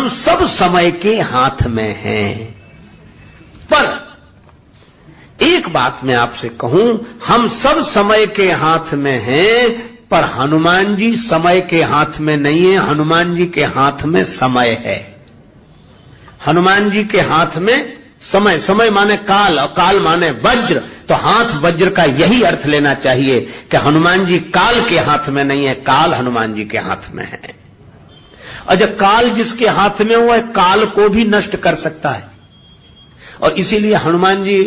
हम सब समय के हाथ में हैं। पर एक बात मैं आपसे कहूं, हम सब समय के हाथ में हैं, पर हनुमान जी समय के हाथ में नहीं है, हनुमान जी के हाथ में समय है। हनुमान जी के हाथ में समय, समय माने काल और काल माने वज्र, तो हाथ वज्र का यही अर्थ लेना चाहिए कि हनुमान जी काल के हाथ में नहीं है, काल हनुमान जी के हाथ में है। और जब काल जिसके हाथ में हुआ है, काल को भी नष्ट कर सकता है। और इसीलिए हनुमान जी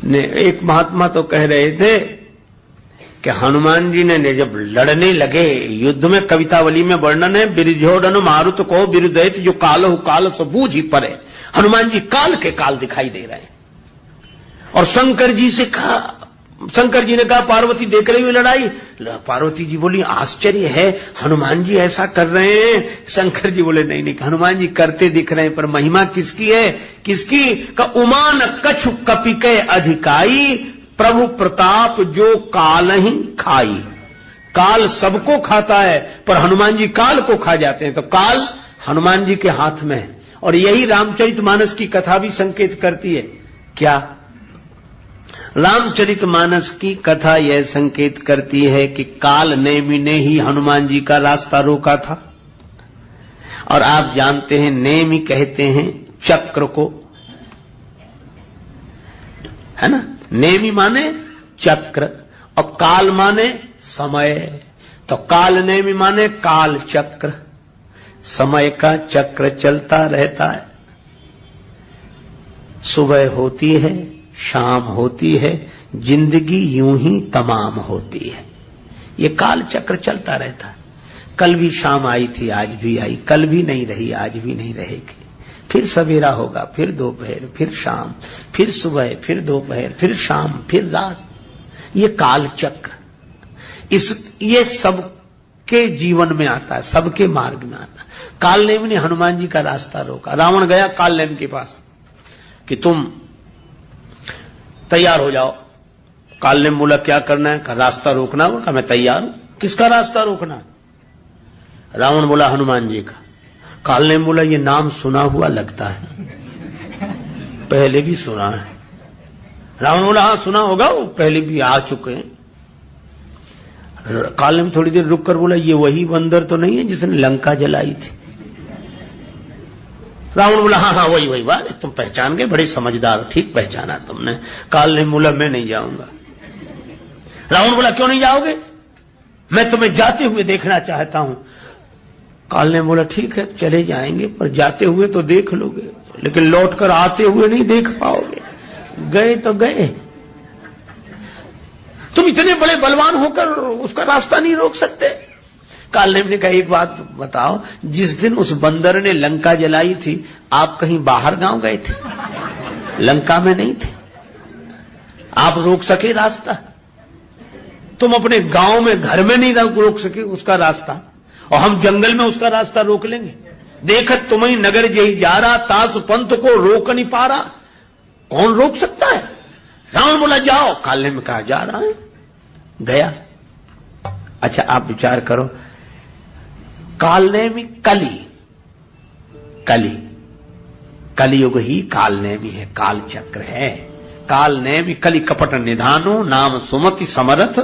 ने, एक महात्मा तो कह रहे थे कि हनुमान जी ने जब लड़ने लगे युद्ध में, कवितावली में वर्णन है, बिरझोड़न मारुत को बिरुदैत जो काल काल सो बूझ ही परे। हनुमान जी काल के काल दिखाई दे रहे हैं। और शंकर जी से कहा, शंकर जी ने कहा पार्वती देख रही हुई लड़ाई। पार्वती जी बोली आश्चर्य है, हनुमान जी ऐसा कर रहे हैं। शंकर जी बोले नहीं नहीं, हनुमान जी करते दिख रहे हैं, पर महिमा किसकी है? किसकी? का उमान कछु कपिके अधिकाई, प्रभु प्रताप जो काल ही खाई। काल सबको खाता है, पर हनुमान जी काल को खा जाते हैं। तो काल हनुमान जी के हाथ में है। और यही रामचरितमानस की कथा भी संकेत करती है। क्या? रामचरितमानस की कथा यह संकेत करती है कि काल नेमि ने ही हनुमान जी का रास्ता रोका था। और आप जानते हैं नेमि कहते हैं चक्र को, है ना? नेमि माने चक्र और काल माने समय। तो काल नेमि माने काल चक्र, समय का चक्र चलता रहता है। सुबह होती है, शाम होती है, जिंदगी यूं ही तमाम होती है। ये काल चक्र चलता रहता है। कल भी शाम आई थी, आज भी आई, कल भी नहीं रही, आज भी नहीं रहेगी। फिर सवेरा होगा, फिर दोपहर, फिर शाम, फिर सुबह, फिर दोपहर, फिर शाम, फिर रात। ये काल चक्र ये सबके जीवन में आता है, सबके मार्ग में आता है। कालनेम ने हनुमान जी का रास्ता रोका। रावण गया कालनेम के पास कि तुम तैयार हो जाओ। कालनेम बोला क्या करना है? कहा रास्ता रोकना। बोला मैं तैयार हूं। किसका रास्ता रोकना? रावण बोला हनुमान जी का। कालनेम बोला ये नाम सुना हुआ लगता है, पहले भी सुना है। रावण बोला हाँ सुना होगा, वो पहले भी आ चुके हैं। कालनेम थोड़ी देर रुक कर बोला ये वही बंदर तो नहीं है जिसने लंका जलाई थी? रावण बोला हाँ हाँ वही वही। वाह तुम पहचान गए, बड़े समझदार, ठीक पहचाना तुमने। कालनेम बोला मैं नहीं जाऊंगा। रावण बोला क्यों नहीं जाओगे? मैं तुम्हें जाते हुए देखना चाहता हूं। कालनेम बोला ठीक है चले जाएंगे, पर जाते हुए तो देख लोगे, लेकिन लौटकर आते हुए नहीं देख पाओगे। गए तो गए। तुम इतने बड़े बलवान होकर उसका रास्ता नहीं रोक सकते? कालनेम ने कहा एक बात बताओ, जिस दिन उस बंदर ने लंका जलाई थी आप कहीं बाहर गांव गए थे? लंका में नहीं थे। आप रोक सके रास्ता? तुम अपने गांव में, घर में नहीं रोक सके उसका रास्ता, और हम जंगल में उसका रास्ता रोक लेंगे? देखत तुम्हें नगर जही जा रहा, तास पंथ को रोक नहीं पा रहा। कौन रोक सकता है? रावण बोला जाओ। कालनेम कहा जा रहा है, गया। अच्छा आप विचार करो, कालनेमी कली, कली कलियुग ही कालनेमी है, काल चक्र है। कालनेमी कली कपट निधानो, नाम सुमति समरथ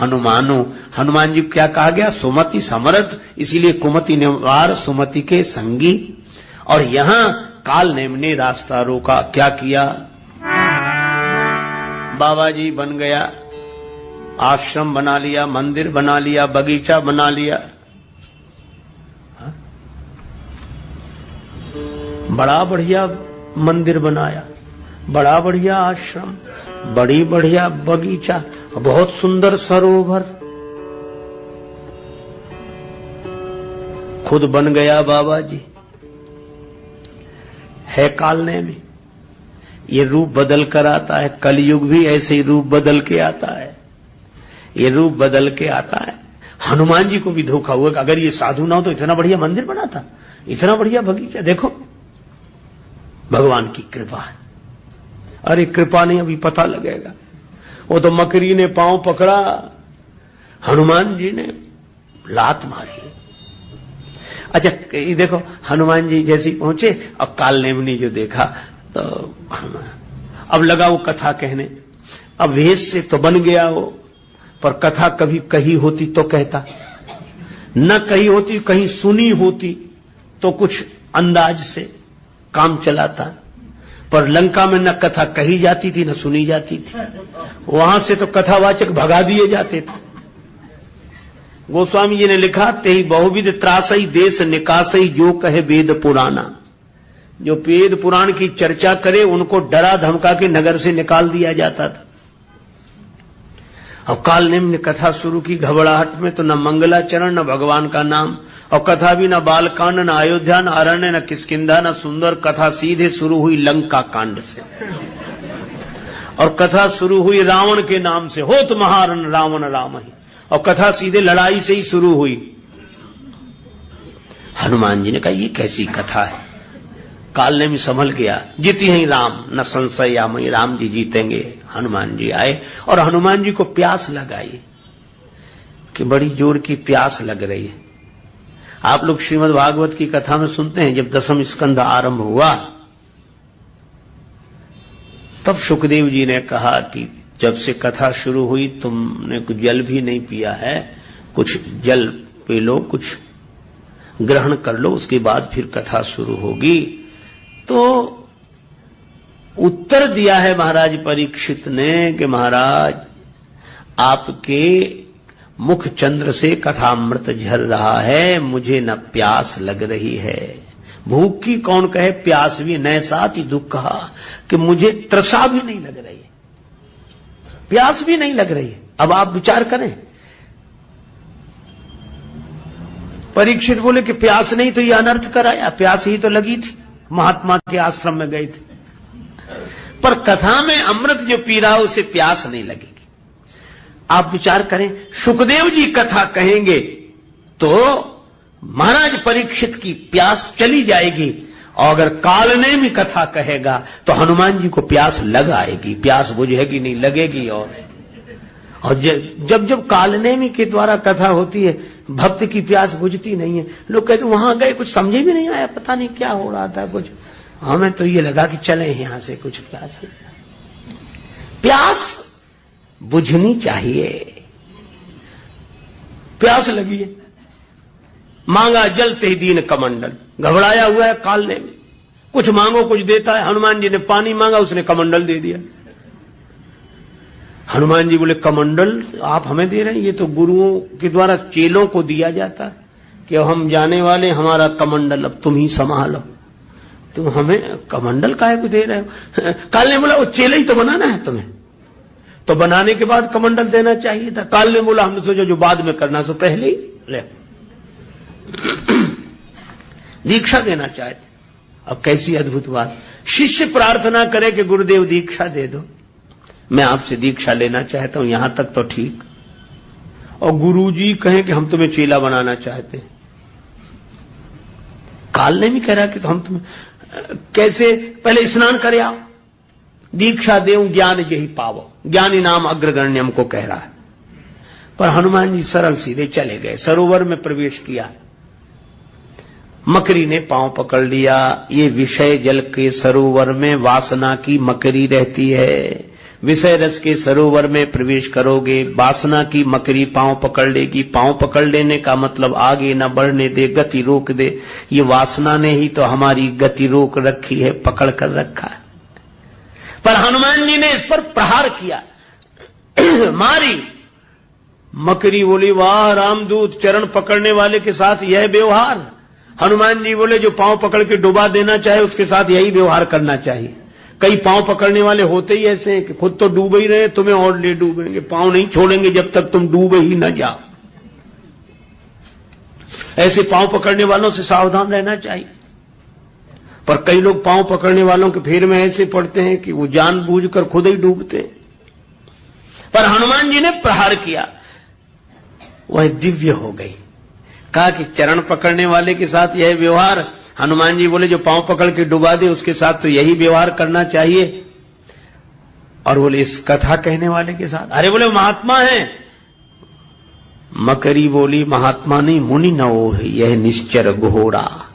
हनुमानो। हनुमान जी को क्या कहा गया? सुमति समरथ, इसीलिए कुमति निवार सुमति के संगी। और यहां कालनेम ने रास्ता रोका। क्या किया? बाबा जी बन गया, आश्रम बना लिया, मंदिर बना लिया, बगीचा बना लिया। बड़ा बढ़िया मंदिर बनाया, बड़ा बढ़िया आश्रम, बड़ी बढ़िया बगीचा, बहुत सुंदर सरोवर। खुद बन गया बाबा जी। है कालनेमी। ये रूप बदल कर आता है। कलयुग भी ऐसे ही रूप बदल के आता है। ये रूप बदल के आता है। हनुमान जी को भी धोखा हुआ कि अगर ये साधु ना हो तो इतना बढ़िया मंदिर बना था, इतना बढ़िया बगीचा। देखो भगवान की कृपा है। अरे कृपा नहीं, अभी पता लगेगा। वो तो मकरी ने पांव पकड़ा, हनुमान जी ने लात मारी। अच्छा ये देखो, हनुमान जी जैसे ही पहुंचे और कालनेमी जो देखा तो अब लगा वो कथा कहने। अब वेश से तो बन गया वो, पर कथा कभी कही होती तो कहता, न कही होती, कहीं सुनी होती तो कुछ अंदाज से काम चलाता। पर लंका में न कथा कही जाती थी न सुनी जाती थी, वहां से तो कथावाचक भगा दिए जाते थे। गोस्वामी जी ने लिखा, तेहि बहुविध त्रासई देश निकासई जो कहे वेद पुराना। जो वेद पुराण की चर्चा करे उनको डरा धमका के नगर से निकाल दिया जाता था। अब कालनेमी ने कथा शुरू की घबराहट में, तो न मंगलाचरण न भगवान का नाम, और कथा भी न बालकांड न अयोध्या न अरण्य न किष्किंधा न सुंदर, कथा सीधे शुरू हुई लंका कांड से। और कथा शुरू हुई रावण के नाम से, होत महारण रावण राम ही, और कथा सीधे लड़ाई से ही शुरू हुई। हनुमान जी ने कहा ये कैसी कथा है। कालनेमी संभल गया, जीती ही राम न संशय या मई, राम जी जीतेंगे। हनुमान जी आए और हनुमान जी को प्यास लगाई कि बड़ी जोर की प्यास लग रही है। आप लोग श्रीमद् भागवत की कथा में सुनते हैं, जब 10वां स्कंध आरंभ हुआ तब सुखदेव जी ने कहा कि जब से कथा शुरू हुई तुमने कुछ जल भी नहीं पिया है, कुछ जल पी लो, कुछ ग्रहण कर लो, उसके बाद फिर कथा शुरू होगी। तो उत्तर दिया है महाराज परीक्षित ने कि महाराज आपके मुख चंद्र से कथामृत झर रहा है, मुझे न प्यास लग रही है। भूख की कौन कहे, प्यास भी न साथ ही दुख कहा कि मुझे तृषा भी नहीं लग रही है, प्यास भी नहीं लग रही है। अब आप विचार करें। परीक्षित बोले कि प्यास नहीं तो ये अनर्थ कराया, प्यास ही तो लगी थी, महात्मा के आश्रम में गए थे। पर कथा में अमृत जो पी रहा उसे प्यास नहीं लगेगी। आप विचार करें, सुखदेव जी कथा कहेंगे तो महाराज परीक्षित की प्यास चली जाएगी, और अगर कालनेमी कथा कहेगा तो हनुमान जी को प्यास लग आएगी, प्यास बुझेगी नहीं, लगेगी। और जब जब कालनेमी के द्वारा कथा होती है भक्त की प्यास बुझती नहीं है। लोग कहते वहां गए कुछ समझे भी नहीं आया, पता नहीं क्या हो रहा था कुछ, हमें तो ये लगा कि चले यहां से, कुछ प्यास बुझनी चाहिए। प्यास लगी है, मांगा जल ते दीन कमंडल, घबराया हुआ है कालनेमी, कुछ मांगो कुछ देता है। हनुमान जी ने पानी मांगा, उसने कमंडल दे दिया। हनुमान जी बोले कमंडल आप हमें दे रहे हैं, ये तो गुरुओं के द्वारा चेलों को दिया जाता है कि हम जाने वाले, हमारा कमंडल अब तुम ही संभालो, तुम हमें कमंडल काहे को दे रहे हो। काल ने बोला वो चेले ही तो बनाना है तुम्हें, तो बनाने के बाद कमंडल देना चाहिए था। काल ने बोला हमने सोचा जो बाद में करना सो पहले ही ले दीक्षा देना चाहते। अब कैसी अद्भुत बात, शिष्य प्रार्थना करे कि गुरुदेव दीक्षा दे दो, मैं आपसे दीक्षा लेना चाहता हूं, यहां तक तो ठीक। और गुरुजी कहें कि हम तुम्हें चेला बनाना चाहते हैं। कालनेमी कह रहा कि तो हम तुम्हें कैसे, पहले स्नान करे आओ, दीक्षा देऊं ज्ञान यही पावो, ज्ञानी नाम अग्रगण्यम को कह रहा है। पर हनुमान जी सरल सीधे चले गए, सरोवर में प्रवेश किया, मकरी ने पांव पकड़ लिया। ये विषय जल के सरोवर में वासना की मकरी रहती है, विषय रस के सरोवर में प्रवेश करोगे, वासना की मकरी पांव पकड़ लेगी। पांव पकड़ लेने का मतलब आगे न बढ़ने दे, गति रोक दे। ये वासना ने ही तो हमारी गति रोक रखी है, पकड़ कर रखा है। पर हनुमान जी ने इस पर प्रहार किया, मारी। मकरी बोली वाह रामदूत, चरण पकड़ने वाले के साथ यह व्यवहार। हनुमान जी बोले जो पांव पकड़ के डुबा देना चाहे उसके साथ यही व्यवहार करना चाहिए। कई पांव पकड़ने वाले होते ही ऐसे हैं कि खुद तो डूब ही रहे, तुम्हें और ले डूबेंगे, पांव नहीं छोड़ेंगे जब तक तुम डूबे ही न जाओ। ऐसे पांव पकड़ने वालों से सावधान रहना चाहिए। पर कई लोग पांव पकड़ने वालों के फेर में ऐसे पड़ते हैं कि वो जानबूझकर खुद ही डूबते हैं। पर हनुमान जी ने प्रहार किया, वह दिव्य हो गई। कहा कि चरण पकड़ने वाले के साथ यह व्यवहार, हनुमान जी बोले जो पांव पकड़ के डुबा दे उसके साथ तो यही व्यवहार करना चाहिए। और बोले इस कथा कहने वाले के साथ, अरे बोले महात्मा है, मकरी बोली, महात्मा नहीं मुनि न हो यह निश्चर घोरा।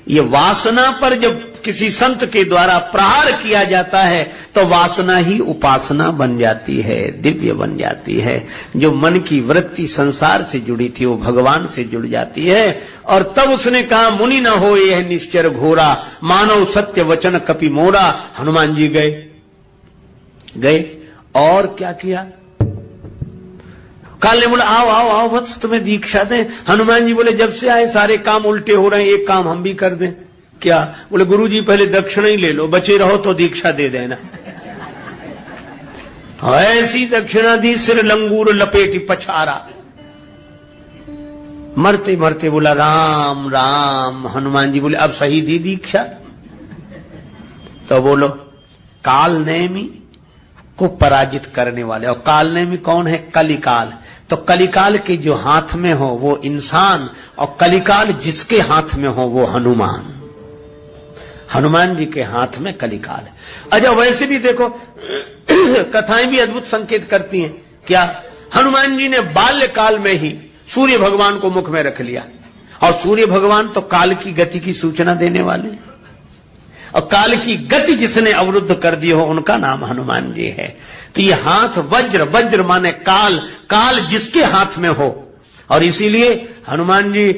ये वासना पर जब किसी संत के द्वारा प्रहार किया जाता है तो वासना ही उपासना बन जाती है, दिव्य बन जाती है। जो मन की वृत्ति संसार से जुड़ी थी वो भगवान से जुड़ जाती है। और तब उसने कहा मुनि न हो यह निश्चर घोरा, मानव सत्य वचन कपि मोरा। हनुमान जी गए और क्या किया? काल ने बोला आओ आओ आओ वत्स तुम्हें दीक्षा दें। हनुमान जी बोले जब से आए सारे काम उल्टे हो रहे हैं, एक काम हम भी कर दें। क्या? बोले गुरुजी पहले दक्षिणा ही ले लो, बचे रहो तो दीक्षा दे देना। ऐसी दक्षिणा दी, सिर लंगूर लपेटी पछारा। मरते मरते बोला राम राम। हनुमान जी बोले अब सही दी दीक्षा? तो बोलो काल नेमी को पराजित करने वाले। और काल नेमी कौन है? कलिकाल। तो कलिकाल के जो हाथ में हो वो इंसान, और कलिकाल जिसके हाथ में हो वो हनुमान। हनुमान जी के हाथ में कलिकाल है। अच्छा वैसे भी देखो कथाएं भी अद्भुत संकेत करती हैं। क्या? हनुमान जी ने बाल्यकाल में ही सूर्य भगवान को मुख में रख लिया, और सूर्य भगवान तो काल की गति की सूचना देने वाले, और काल की गति जिसने अवरुद्ध कर दी हो उनका नाम हनुमान जी है। तो ये हाथ वज्र, वज्र माने काल, काल जिसके हाथ में हो। और इसीलिए हनुमान जी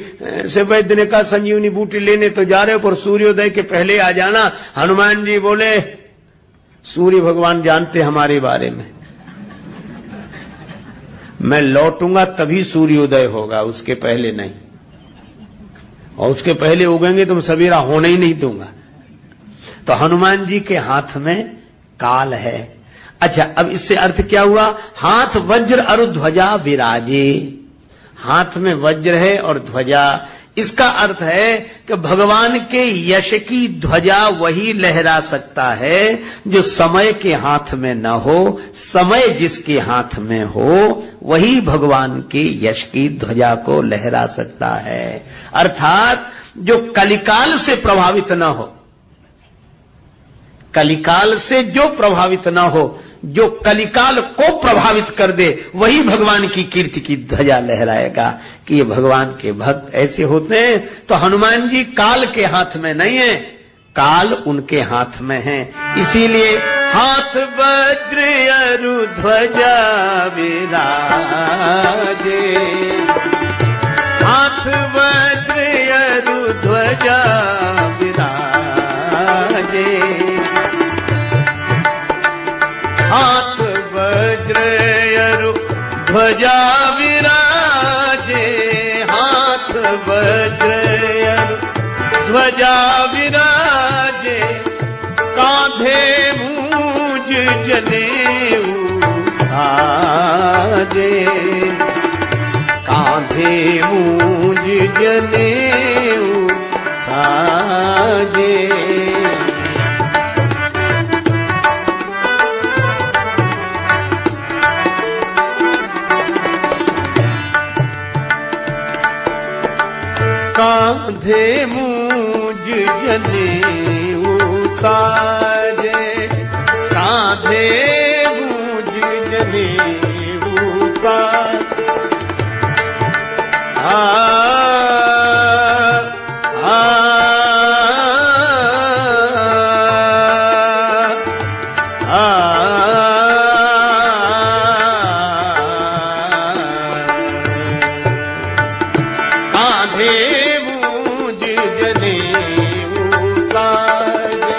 से वैद्य ने कहा संजीवनी बूटी लेने तो जा रहे हो पर सूर्योदय के पहले आ जाना। हनुमान जी बोले सूर्य भगवान जानते हमारे बारे में, मैं लौटूंगा तभी सूर्योदय होगा, उसके पहले नहीं। और उसके पहले उगेंगे तो मैं सवेरा होने ही नहीं दूंगा। तो हनुमान जी के हाथ में काल है। अच्छा अब इससे अर्थ क्या हुआ? हाथ वज्र अरु ध्वजा विराजे। हाथ में वज्र है और ध्वजा, इसका अर्थ है कि भगवान के यश की ध्वजा वही लहरा सकता है जो समय के हाथ में न हो। समय जिसके हाथ में हो वही भगवान के यश की ध्वजा को लहरा सकता है। अर्थात जो कलिकाल से प्रभावित न हो, कलिकाल से जो प्रभावित न हो, जो कलिकाल को प्रभावित कर दे वही भगवान की कीर्ति की ध्वजा लहराएगा कि ये भगवान के भक्त ऐसे होते हैं। तो हनुमान जी काल के हाथ में नहीं है, काल उनके हाथ में है। इसीलिए हाथ वज्र अरु ध्वजा विराजे, हाथ वज्र अरु ध्वजा विराजे, हाथ वज्र अरु ध्वजा विराजे, हाथ वज्र अरु ध्वजा विराजे, कांधे मूंज जनेऊ साजे, कांधे मूंज जनेऊ साजे। कांधे मूंज जनेऊ साजे, कांधे मूंज जनेऊ साजे। आ कांधे मूंज जनेऊ साजे।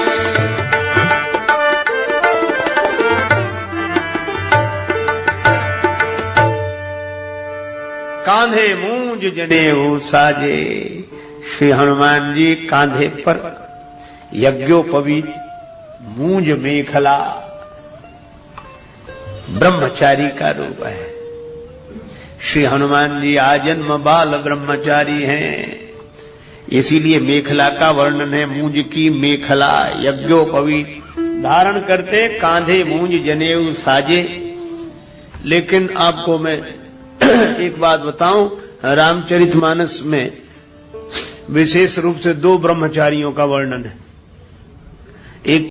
कांधे मूंज जनेऊ साजे। श्री हनुमान जी कांधे पर यज्ञोपवीत मूंज मेखला ब्रह्मचारी का रूप है। श्री हनुमान जी आजन्म बाल ब्रह्मचारी हैं, इसीलिए मेखला का वर्णन है। मूंज की मेखला यज्ञोपवीत धारण करते, कांधे मूंज जनेऊ साजे। लेकिन आपको मैं एक बात बताऊं, रामचरितमानस में विशेष रूप से दो ब्रह्मचारियों का वर्णन है। एक